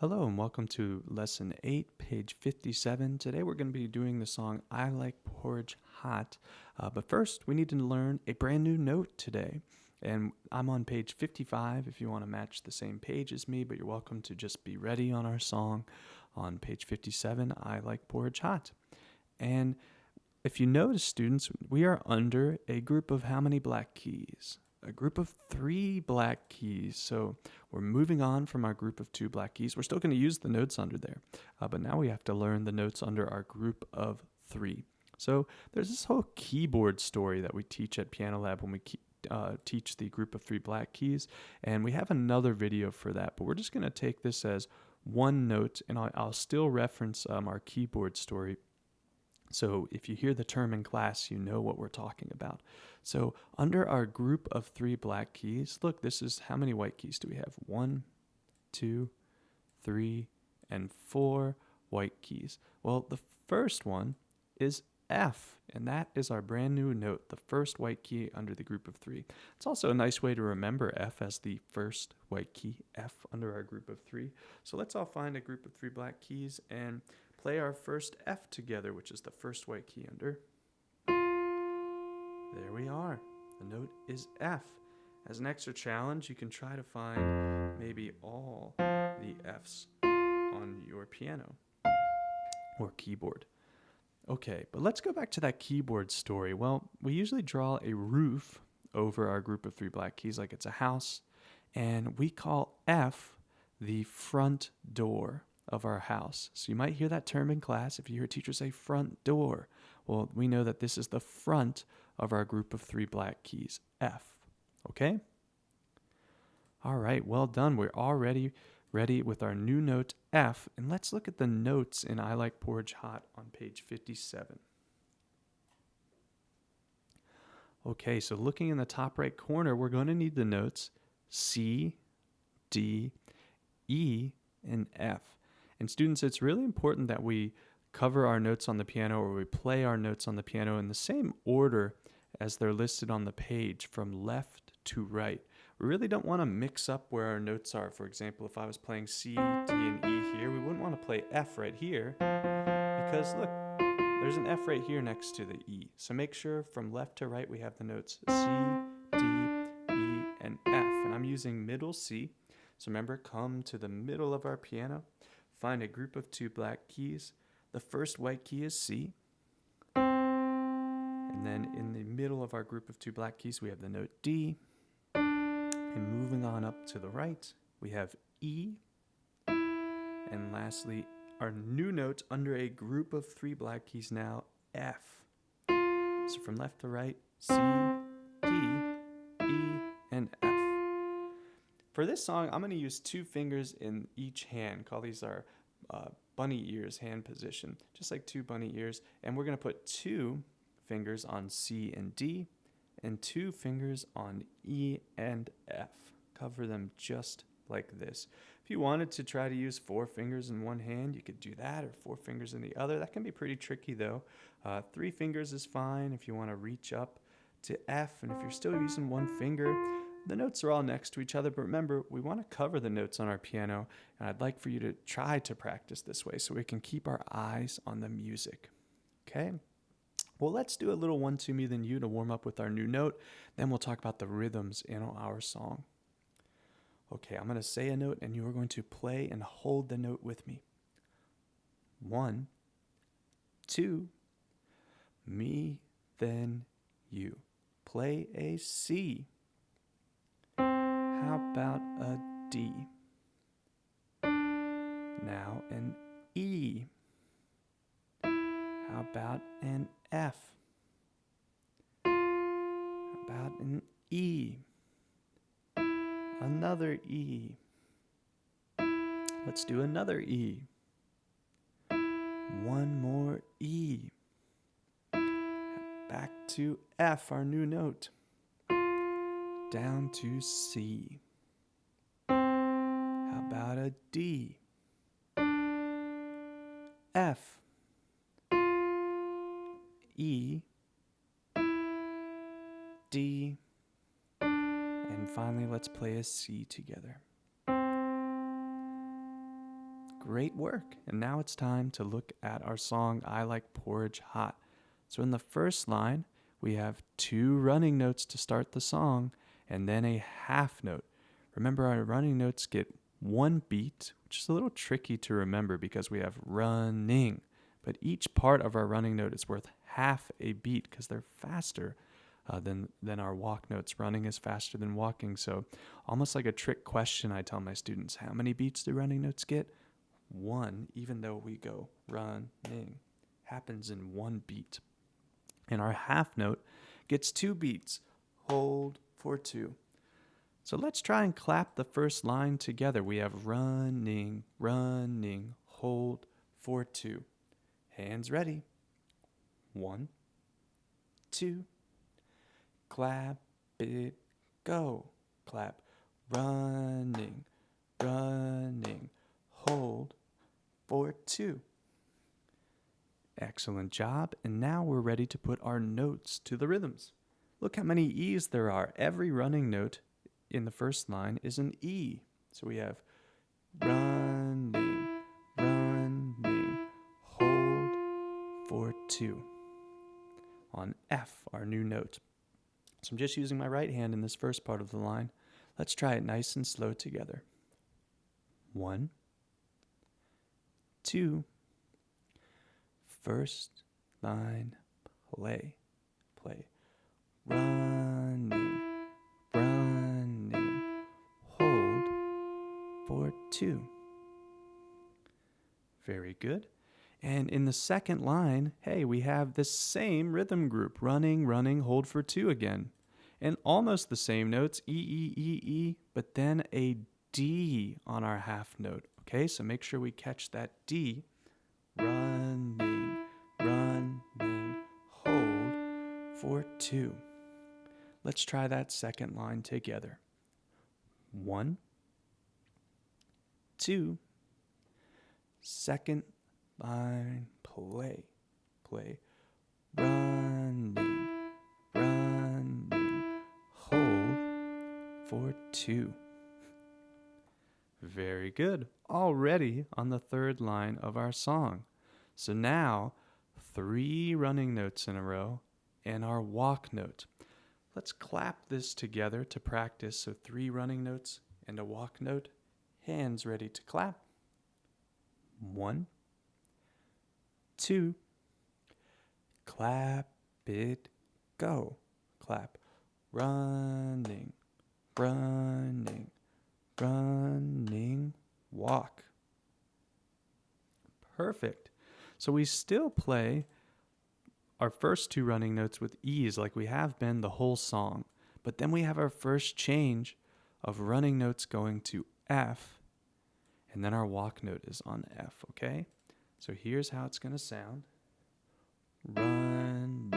Hello and welcome to Lesson 8, page 57. Today we're going to be doing the song I Like Porridge Hot. But first, we need to learn a brand new note today. And I'm on page 55 if you want to match the same page as me, but you're welcome to just be ready on our song on page 57, I Like Porridge Hot. And if you notice, students, we are under a group of how many black keys? A group of 3 black keys. So we're moving on from our group of 2 black keys. We're still going to use the notes under there, but now we have to learn the notes under our group of 3. So there's this whole keyboard story that we teach at Piano Lab when we teach the group of 3 black keys, and we have another video for that, but we're just going to take this as one note, and I'll still reference our keyboard story. So if you hear the term in class, you know what we're talking about. So under our group of 3 black keys, look, this is how many white keys do we have? 1, 2, 3, and 4 white keys. Well, the first one is F, and that is our brand new note, the first white key under the group of 3. It's also a nice way to remember F as the first white key, F under our group of 3. So let's all find a group of 3 black keys and play our first F together, which is the first white key under. There we are. The note is F. As an extra challenge, you can try to find maybe all the Fs on your piano or keyboard. Okay, but let's go back to that keyboard story. Well, we usually draw a roof over our group of 3 black keys like it's a house, and we call F the front door of our house. So you might hear that term in class if you hear a teacher say front door. Well, we know that this is the front of our group of 3 black keys, F. Okay? All right, well done. We're already ready with our new note, F. And let's look at the notes in I Like Porridge Hot on page 57. Okay, so looking in the top right corner, we're going to need the notes C, D, E, and F. And students, it's really important that we cover our notes on the piano, or we play our notes on the piano in the same order as they're listed on the page from left to right. We really don't want to mix up where our notes are. For example, if I was playing C, D, and E here, we wouldn't want to play F right here because look, there's an F right here next to the E. So make sure from left to right we have the notes C, D, E, and F. And I'm using middle C. So remember, come to the middle of our piano, find a group of 2 black keys. The first white key is C. And then in the middle of our group of 2 black keys, we have the note D. And moving on up to the right, we have E. And lastly, our new note under a group of 3 black keys now, F. So from left to right, C, D, E, and F. For this song, I'm going to use 2 fingers in each hand. Call these our bunny ears hand position, just like 2 bunny ears. And we're going to put 2 fingers on C and D and 2 fingers on E and F. Cover them just like this. If you wanted to try to use 4 fingers in one hand, you could do that, or 4 fingers in the other. That can be pretty tricky though. 3 fingers is fine if you want to reach up to F, and if you're still using 1 finger, the notes are all next to each other, but remember, we want to cover the notes on our piano, and I'd like for you to try to practice this way so we can keep our eyes on the music. Okay? Well, let's do a little 1, 2, me, then you to warm up with our new note. Then we'll talk about the rhythms in our song. Okay, I'm going to say a note, and you are going to play and hold the note with me. 1, 2, me, then you. Play a C. How about a D? Now an E. How about an F? How about an E? Another E. Let's do another E. One more E. Back to F, our new note. Down to C. How about a D? F. E. D. And finally, let's play a C together. Great work. And now it's time to look at our song, I Like Porridge Hot. So in the first line, we have 2 running notes to start the song and then a half note. Remember, our running notes get 1 beat, which is a little tricky to remember because we have running. But each part of our running note is worth half a beat because they're faster than our walk notes. Running is faster than walking. So almost like a trick question, I tell my students, how many beats do running notes get? 1, even though we go running. Happens in 1 beat. And our half note gets 2 beats. Hold for 2. So let's try and clap the first line together. We have running, running, hold for 2. Hands ready. 1, 2. Clap it, go. Clap. Running, running, hold for 2. Excellent job. And now we're ready to put our notes to the rhythms. Look how many E's there are. Every running note in the first line is an E. So we have running, running, hold for 2. On F, our new note. So I'm just using my right hand in this first part of the line. Let's try it nice and slow together. 1, 2. First line, play, play. Running, running, hold for 2. Very good. And in the second line, hey, we have the same rhythm group, running, running, hold for 2 again. And almost the same notes, E, E, E, E, but then a D on our half note. Okay, so make sure we catch that D. Running, running, hold for 2. Let's try that second line together. 1, 2. Second line, play, play. Running, running, hold for 2. Very good. Already on the third line of our song. So now 3 running notes in a row and our walk note. Let's clap this together to practice. So 3 running notes and a walk note. Hands ready to clap. 1, 2. Clap it, go. Clap. Running, running, running, walk. Perfect. So we still play our first 2 running notes with E's like we have been the whole song. But then we have our first change of running notes going to F, and then our walk note is on F, okay? So here's how it's going to sound. Running,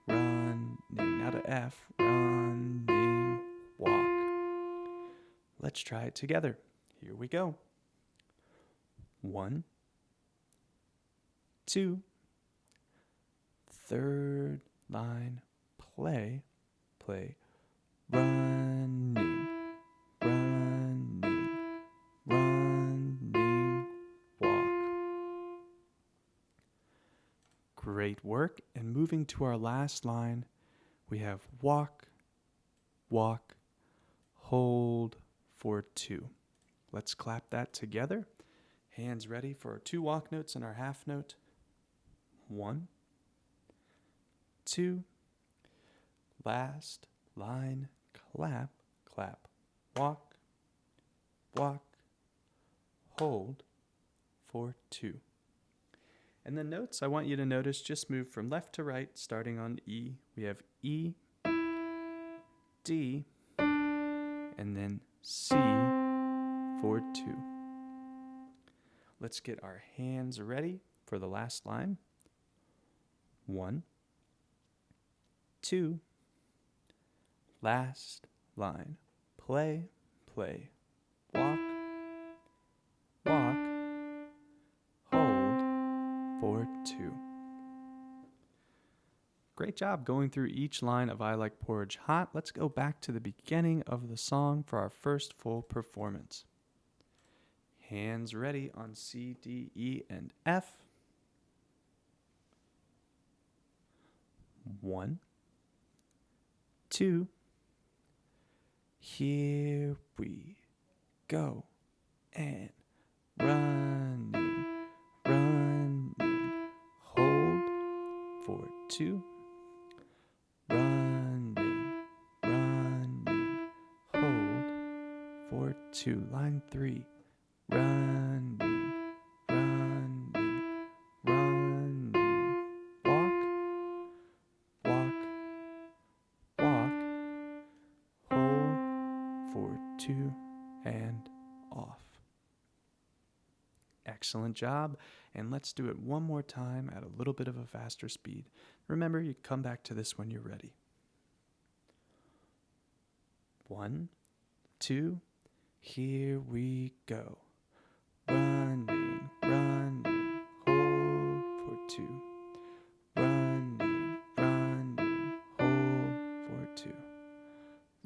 running. Now to F. Running, walk. Let's try it together. Here we go. 1, 2. Third line, play, play. Running, running, running, walk. Great work. And moving to our last line, we have walk, walk, hold for 2. Let's clap that together. Hands ready for our 2 walk notes and our half note. 1, 2. Last line, clap, clap. Walk, walk, hold for 2. And the notes I want you to notice just move from left to right, starting on E. We have E, D, and then C for 2. Let's get our hands ready for the last line. 1, 2. Last line. Play, play. Walk, walk. Hold for 2. Great job going through each line of I Like Porridge Hot. Let's go back to the beginning of the song for our first full performance. Hands ready on C, D, E, and F. 1, 2, here we go. And running, running, hold for 2. Running, running, hold for 2. Line 3. Running, running, running. Walk, walk, walk. Hold for 2 and off. Excellent job. And let's do it one more time at a little bit of a faster speed. Remember, you come back to this when you're ready. 1, 2, here we go. Running, running, hold for 2. Running, running, hold for 2.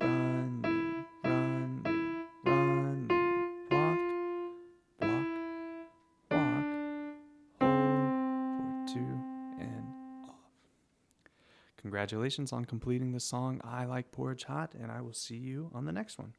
Running, running, running, walk, walk, walk, hold for 2 and off. Congratulations on completing the song I Like Porridge Hot, and I will see you on the next one.